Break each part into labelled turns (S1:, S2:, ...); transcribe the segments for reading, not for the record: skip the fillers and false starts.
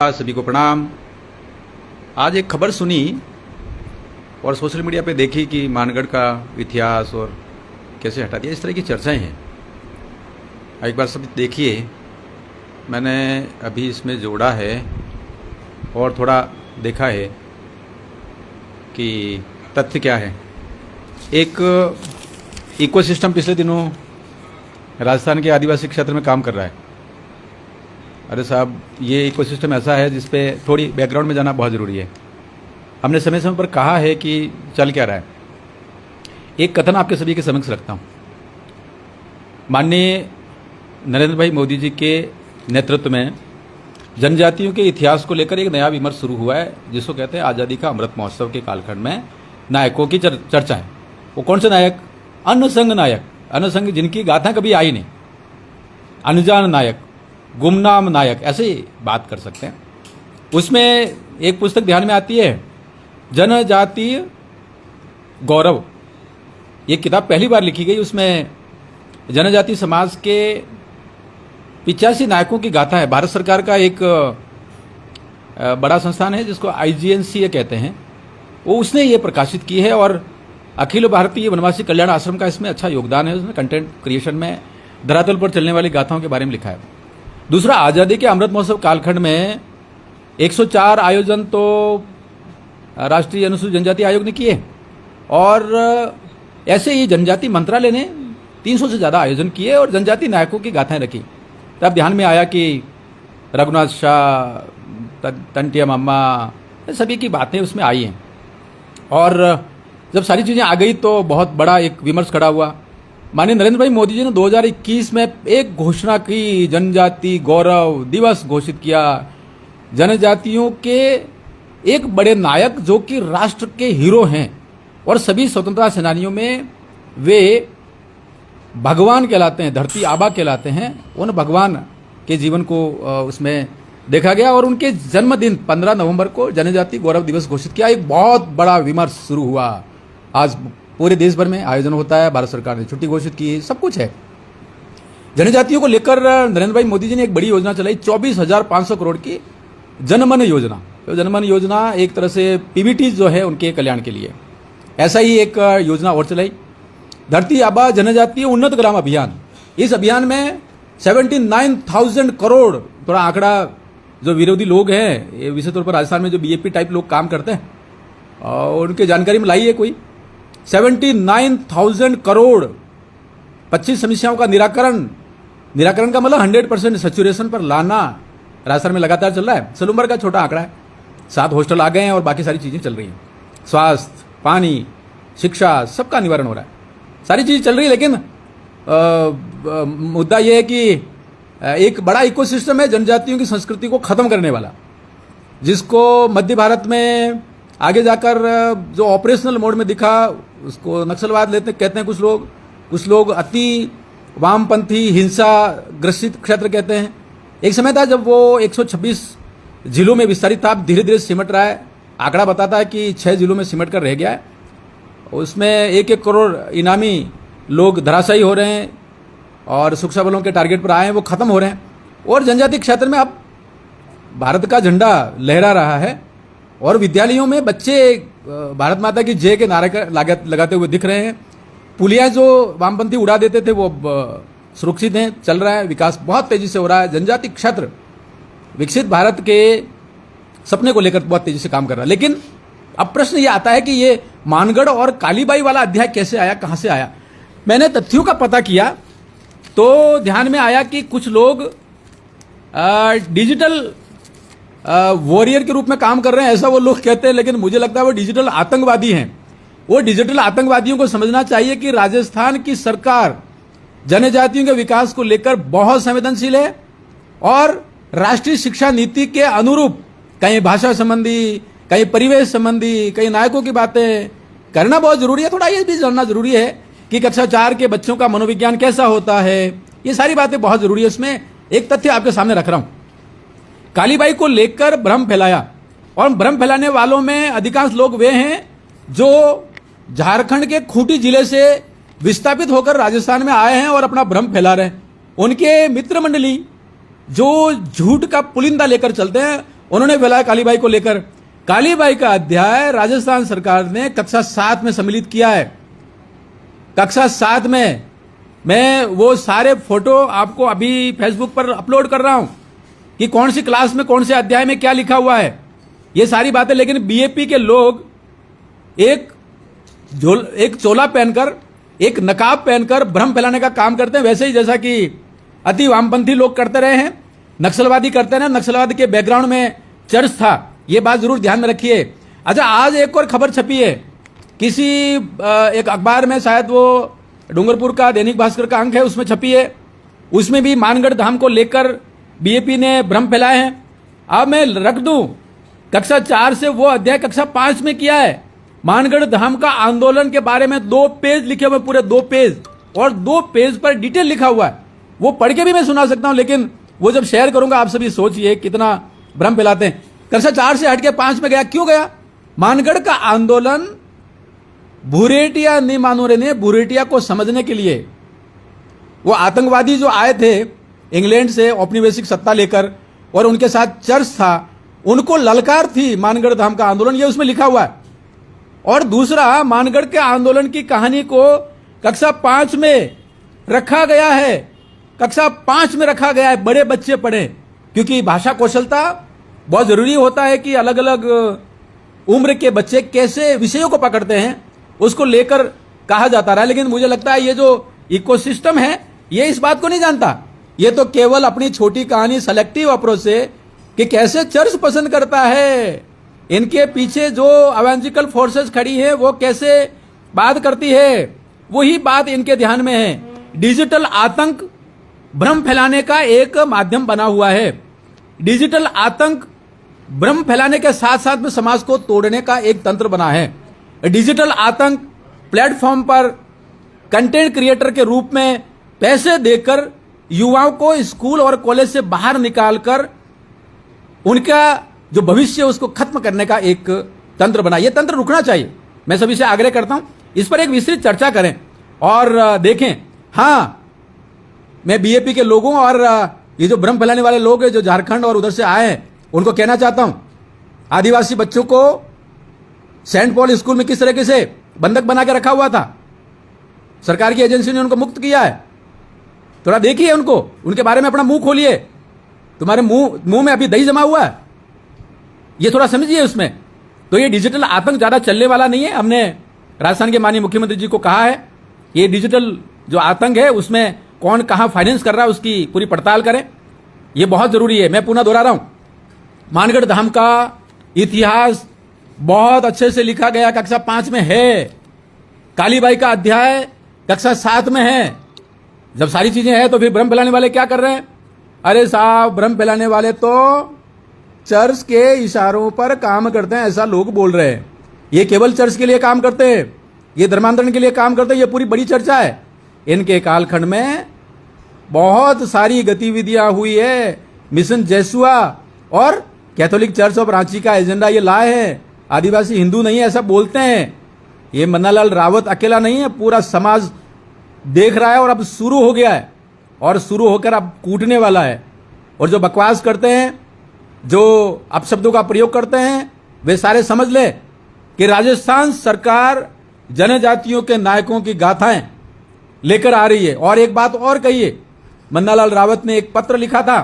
S1: सभी को प्रणाम। आज एक खबर सुनी और सोशल मीडिया पे देखी कि मानगढ़ का इतिहास और कैसे हटा दिया, इस तरह की चर्चाएं हैं। एक बार सब देखिए, मैंने अभी इसमें जोड़ा है और थोड़ा देखा है कि तथ्य क्या है। एक इकोसिस्टम पिछले दिनों राजस्थान के आदिवासी क्षेत्र में काम कर रहा है। अरे साहब, ये इकोसिस्टम ऐसा है जिस पे थोड़ी बैकग्राउंड में जाना बहुत ज़रूरी है। हमने समय समय पर कहा है कि चल क्या रहा है। एक कथन आपके सभी के समक्ष रखता हूँ। माननीय नरेंद्र भाई मोदी जी के नेतृत्व में जनजातियों के इतिहास को लेकर एक नया विमर्श शुरू हुआ है, जिसको कहते हैं आज़ादी का अमृत महोत्सव के कालखंड में नायकों की चर्चा है। वो कौन से नायक? अनसंग नायक, अनसंग जिनकी गाथा कभी आई नहीं, अनजान नायक, गुमनाम नायक, ऐसे ही बात कर सकते हैं। उसमें एक पुस्तक ध्यान में आती है, जनजातीय गौरव। ये किताब पहली बार लिखी गई। उसमें जनजातीय समाज के 85 नायकों की गाथा है। भारत सरकार का एक बड़ा संस्थान है जिसको IGNC कहते हैं, वो उसने ये प्रकाशित की है और अखिल भारतीय वनवासी कल्याण आश्रम का इसमें अच्छा योगदान है। उसने कंटेंट क्रिएशन में धरातल पर चलने वाली गाथाओं के बारे में लिखा है। दूसरा, आज़ादी के अमृत महोत्सव कालखंड में 104 आयोजन तो राष्ट्रीय अनुसूचित जनजाति आयोग ने किए और ऐसे ही जनजाति मंत्रालय ने 300 से ज़्यादा आयोजन किए और जनजाति नायकों की गाथाएं रखी। तब ध्यान में आया कि रघुनाथ शाह, तंटिया मामा, सभी की बातें उसमें आई हैं। और जब सारी चीज़ें आ गई तो बहुत बड़ा एक विमर्श खड़ा हुआ। माननीय नरेंद्र भाई मोदी जी ने 2021 में एक घोषणा की, जनजाति गौरव दिवस घोषित किया। जनजातियों के एक बड़े नायक जो कि राष्ट्र के हीरो हैं और सभी स्वतंत्रता सेनानियों में वे भगवान कहलाते हैं, धरती आबा कहलाते हैं। उन भगवान के जीवन को उसमें देखा गया और उनके जन्मदिन 15 नवंबर को जनजाति गौरव दिवस घोषित किया। एक बहुत बड़ा विमर्श शुरू हुआ। आज पूरे देश भर में आयोजन होता है, भारत सरकार ने छुट्टी घोषित की, सब कुछ है। जनजातियों को लेकर नरेंद्र भाई मोदी जी ने एक बड़ी योजना चलाई, 24,500 करोड़ की जनमन योजना। तो जनमन योजना एक तरह से PBT जो है उनके कल्याण के लिए। ऐसा ही एक योजना और चलाई, धरती आबा जनजातीय उन्नत ग्राम अभियान। इस अभियान में 79,000 करोड़, थोड़ा आंकड़ा जो विरोधी लोग हैं, ये विशेष तौर पर राजस्थान में जो BJP टाइप लोग काम करते हैं और उनके जानकारी में लाई है कोई 79,000 करोड़ 25 समस्याओं का निराकरण का मतलब 100% सैचुरेशन पर लाना राजस्थान में लगातार चल रहा है। सलूम्बर का छोटा आंकड़ा है, 7 हॉस्टल आ गए हैं और बाकी सारी चीज़ें चल रही हैं। स्वास्थ्य, पानी, शिक्षा, सबका निवारण हो रहा है, सारी चीज़ चल रही है। लेकिन मुद्दा यह है कि एक बड़ा इकोसिस्टम है जनजातियों की संस्कृति को खत्म करने वाला, जिसको मध्य भारत में आगे जाकर जो ऑपरेशनल मोड में दिखा उसको नक्सलवाद कहते हैं कुछ लोग अति वामपंथी हिंसा ग्रसित क्षेत्र कहते हैं। एक समय था जब वो 126 जिलों में विस्तारित था, धीरे धीरे सिमट रहा है। आंकड़ा बताता है कि 6 जिलों में सिमट कर रह गया है। उसमें 1-1 करोड़ इनामी लोग धराशायी हो रहे हैं और सुरक्षा बलों के टारगेट पर आए हैं, वो खत्म हो रहे हैं। और जनजाति क्षेत्र में अब भारत का झंडा लहरा रहा है और विद्यालयों में बच्चे भारत माता की जय के नारे लगाते हुए दिख रहे हैं। पुलिया जो वामपंथी उड़ा देते थे वो सुरक्षित हैं, चल रहा है, विकास बहुत तेजी से हो रहा है। जनजाति क्षेत्र विकसित भारत के सपने को लेकर बहुत तेजी से काम कर रहा है। लेकिन अब प्रश्न ये आता है कि ये मानगढ़ और कालीबाई वाला अध्याय कैसे आया, कहां से आया? मैंने तथ्यों का पता किया तो ध्यान में आया कि कुछ लोग डिजिटल वॉरियर के रूप में काम कर रहे हैं, ऐसा वो लोग कहते हैं, लेकिन मुझे लगता है वो डिजिटल आतंकवादी हैं। वो डिजिटल आतंकवादियों को समझना चाहिए कि राजस्थान की सरकार जनजातियों के विकास को लेकर बहुत संवेदनशील है और राष्ट्रीय शिक्षा नीति के अनुरूप कहीं भाषा संबंधी, कहीं परिवेश संबंधी, कहीं नायकों की बातें करना बहुत जरूरी है। थोड़ा ये भी जानना जरूरी है कि कक्षा 4 के बच्चों का मनोविज्ञान कैसा होता है, ये सारी बातें बहुत जरूरी है। उसमें एक तथ्य आपके सामने रख रहा हूं, कालीबाई को लेकर भ्रम फैलाया और भ्रम फैलाने वालों में अधिकांश लोग वे हैं जो झारखंड के खूंटी जिले से विस्थापित होकर राजस्थान में आए हैं और अपना भ्रम फैला रहे हैं। उनके मित्र मंडली जो झूठ का पुलिंदा लेकर चलते हैं उन्होंने फैलाया कालीबाई को लेकर। कालीबाई का अध्याय राजस्थान सरकार ने कक्षा 7 में सम्मिलित किया है। कक्षा 7 में मैं वो सारे फोटो आपको अभी फेसबुक पर अपलोड कर रहा हूं कि कौन सी क्लास में कौन से अध्याय में क्या लिखा हुआ है, ये सारी बातें। लेकिन बीएपी के लोग एक चोला पहनकर, एक नकाब पहनकर भ्रम फैलाने का काम करते हैं, वैसे ही जैसा कि अति वामपंथी लोग करते रहे हैं, नक्सलवादी करते हैं ना। नक्सलवादी के बैकग्राउंड में चर्च था, ये बात जरूर ध्यान में रखिए। अच्छा, आज एक और खबर छपी है किसी एक अखबार में, शायद वो डूंगरपुर का दैनिक भास्कर का अंक है, उसमें छपी है। उसमें भी मानगढ़ धाम को लेकर बीएपी ने भ्रम फैलाए हैं। अब मैं रख दूं, कक्षा 4 से वो अध्याय कक्षा 5 में किया है। मानगढ़ धाम का आंदोलन के बारे में 2 पेज लिखे हुए, पूरे 2 पेज, और 2 पेज पर डिटेल लिखा हुआ है। वो पढ़ के भी मैं सुना सकता हूं, लेकिन वो जब शेयर करूंगा आप सभी सोचिए कितना भ्रम फैलाते हैं। कक्षा 4 से हट के 5 में गया, क्यों गया? मानगढ़ का आंदोलन भूरेटिया नहीं मानो रे ने भूरेटिया को समझने के लिए, वो आतंकवादी जो आए थे इंग्लैंड से औपनिवेशिक सत्ता लेकर और उनके साथ चर्च था, उनको ललकार थी मानगढ़ धाम का आंदोलन, ये उसमें लिखा हुआ है। और दूसरा, मानगढ़ के आंदोलन की कहानी को कक्षा 5 में रखा गया है, कक्षा 5 में रखा गया है, बड़े बच्चे पढ़े, क्योंकि भाषा कौशलता बहुत जरूरी होता है कि अलग अलग उम्र के बच्चे कैसे विषयों को पकड़ते हैं, उसको लेकर कहा जाता रहा। लेकिन मुझे लगता है ये जो इकोसिस्टम है ये इस बात को नहीं जानता, ये तो केवल अपनी छोटी कहानी सेलेक्टिव अप्रोच से कि कैसे चर्च पसंद करता है, इनके पीछे जो अवेंजिकल फोर्सेस खड़ी है वो कैसे बात करती है, वही बात इनके ध्यान में है। डिजिटल आतंक भ्रम फैलाने का एक माध्यम बना हुआ है। डिजिटल आतंक भ्रम फैलाने के साथ साथ में समाज को तोड़ने का एक तंत्र बना है। डिजिटल आतंक प्लेटफॉर्म पर कंटेंट क्रिएटर के रूप में पैसे देकर युवाओं को स्कूल और कॉलेज से बाहर निकालकर उनका जो भविष्य उसको खत्म करने का एक तंत्र बना। यह तंत्र रुकना चाहिए। मैं सभी से आग्रह करता हूं इस पर एक विस्तृत चर्चा करें और देखें। हां, मैं बीएपी के लोगों और ये जो भ्रम फैलाने वाले लोग हैं जो झारखंड और उधर से आए हैं, उनको कहना चाहता हूं, आदिवासी बच्चों को सेंट पॉल स्कूल में किस तरीके से बंधक बना के रखा हुआ था, सरकार की एजेंसी ने उनको मुक्त किया है। थोड़ा देखिए उनको, उनके बारे में अपना मुंह खोलिए। तुम्हारे मुंह में अभी दही जमा हुआ है, ये थोड़ा समझिए उसमें। तो ये डिजिटल आतंक ज्यादा चलने वाला नहीं है। हमने राजस्थान के माननीय मुख्यमंत्री जी को कहा है ये डिजिटल जो आतंक है उसमें कौन कहां फाइनेंस कर रहा है उसकी पूरी पड़ताल करें, यह बहुत जरूरी है। मैं पुनः दोहरा रहा हूं, मानगढ़ धाम का इतिहास बहुत अच्छे से लिखा गया, कक्षा 5 में है। कालीबाई का अध्याय कक्षा 7 में है। जब सारी चीजें हैं तो फिर भ्रम फैलाने वाले क्या कर रहे हैं? अरे साहब, भ्रम फैलाने वाले तो चर्च के इशारों पर काम करते हैं, ऐसा लोग बोल रहे हैं। ये केवल चर्च के लिए काम करते हैं, ये धर्मांतरण के लिए काम करते हैं, ये पूरी बड़ी चर्चा है। इनके कालखंड में बहुत सारी गतिविधियां हुई है। मिशन जैसुआ और कैथोलिक चर्च ऑफ रांची का एजेंडा ये लाए हैं। आदिवासी हिंदू नहीं है ऐसा बोलते हैं। ये मन्नालाल रावत अकेला नहीं है, पूरा समाज देख रहा है और अब शुरू हो गया है और शुरू होकर अब कूटने वाला है। और जो बकवास करते हैं, जो अपशब्दों का प्रयोग करते हैं, वे सारे समझ ले कि राजस्थान सरकार जनजातियों के नायकों की गाथाएं लेकर आ रही है। और एक बात और कहिए, मन्नालाल रावत ने एक पत्र लिखा था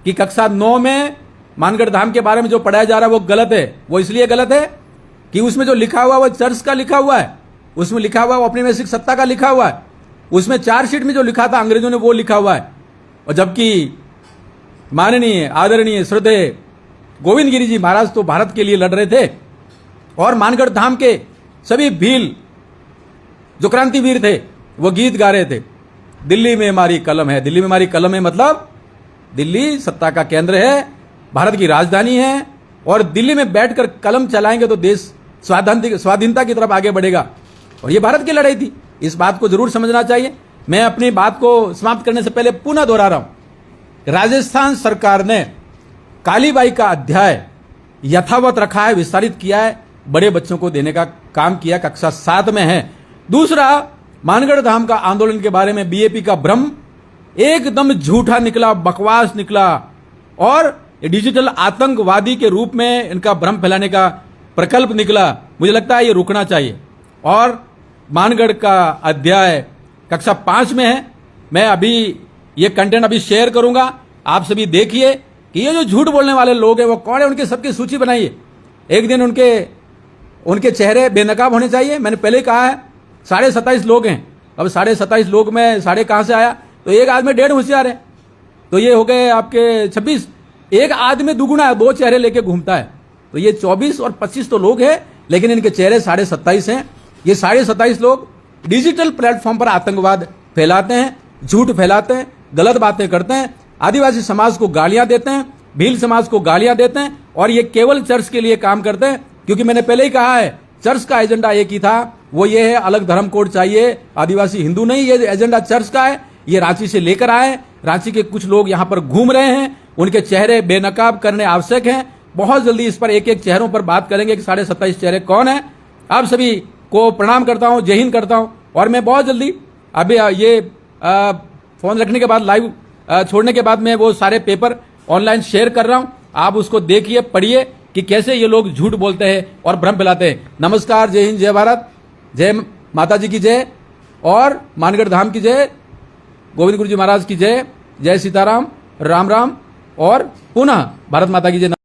S1: कि कक्षा 9 में मानगढ़ धाम के बारे में जो पढ़ाया जा रहा है वो गलत है। वो इसलिए गलत है कि उसमें जो लिखा हुआ है वो चर्च का लिखा हुआ है, उसमें लिखा हुआ है औपनिवेशिक सत्ता का लिखा हुआ है, उसमें चार्जशीट में जो लिखा था अंग्रेजों ने वो लिखा हुआ है। और जबकि माननीय आदरणीय श्रद्धेय गोविंद गिरी जी महाराज तो भारत के लिए लड़ रहे थे और मानगढ़ धाम के सभी भील जो क्रांतिवीर थे वो गीत गा रहे थे, दिल्ली में हमारी कलम है। दिल्ली में हमारी कलम है मतलब दिल्ली सत्ता का केंद्र है, भारत की राजधानी है और दिल्ली में बैठकर कलम चलाएंगे तो देश स्वाधीनता की तरफ आगे बढ़ेगा। और ये भारत की लड़ाई थी, इस बात को जरूर समझना चाहिए। मैं अपनी बात को समाप्त करने से पहले पुनः दोहरा रहा हूं, राजस्थान सरकार ने कालीबाई का अध्याय यथावत रखा है, विस्तारित किया है, बड़े बच्चों को देने का काम किया, कक्षा 7 में है। दूसरा, मानगढ़ धाम का आंदोलन के बारे में बीएपी का भ्रम एकदम झूठा निकला, बकवास निकला और ये डिजिटल आतंकवादी के रूप में इनका भ्रम फैलाने का प्रकल्प निकला, मुझे लगता है ये रुकना चाहिए। और मानगढ़ का अध्याय कक्षा 5 में है। मैं अभी ये कंटेंट अभी शेयर करूंगा, आप सभी देखिए कि ये जो झूठ बोलने वाले लोग हैं वो कौन है, उनकी सबकी सूची बनाइए। एक दिन उनके चेहरे बेनकाब होने चाहिए। मैंने पहले ही कहा है 27.5 लोग हैं। अब 27.5 लोग में साढ़े कहां से आया, तो एक आदमी 1.5 होशियार है, तो ये हो गए आपके 26। एक आदमी दुगुना है, 2 चेहरे लेके घूमता है, तो ये 24 और 25 तो लोग हैं, लेकिन इनके चेहरे 27.5 हैं। ये 27.5 लोग डिजिटल प्लेटफॉर्म पर आतंकवाद फैलाते हैं, झूठ फैलाते हैं, गलत बातें करते हैं, आदिवासी समाज को गालियां देते हैं, भील समाज को गालियां देते हैं, और ये केवल चर्च के लिए काम करते हैं। क्योंकि मैंने पहले ही कहा है चर्च का एजेंडा एक ही था, वो ये है अलग धर्म कोड चाहिए, आदिवासी हिंदू नहीं। ये एजेंडा चर्च का है, ये रांची से लेकर आए। रांची के कुछ लोग यहां पर घूम रहे हैं, उनके चेहरे बेनकाब करने आवश्यक हैं। बहुत जल्दी इस पर एक एक चेहरों पर बात करेंगे कि 27.5 चेहरे कौन है। आप सभी को प्रणाम करता हूं, जय हिंद करता हूं। और मैं बहुत जल्दी अभी ये फोन रखने के बाद, लाइव छोड़ने के बाद मैं वो सारे पेपर ऑनलाइन शेयर कर रहा हूं, आप उसको देखिए, पढ़िए कि कैसे ये लोग झूठ बोलते हैं और भ्रम फैलाते हैं। नमस्कार, जय हिंद, जय भारत, जय माता जी की जय, और मानगढ़ धाम की जय, गोविंद गुरु जी महाराज की जय, जय सीताराम, राम राम, और पुनः भारत माता की जय।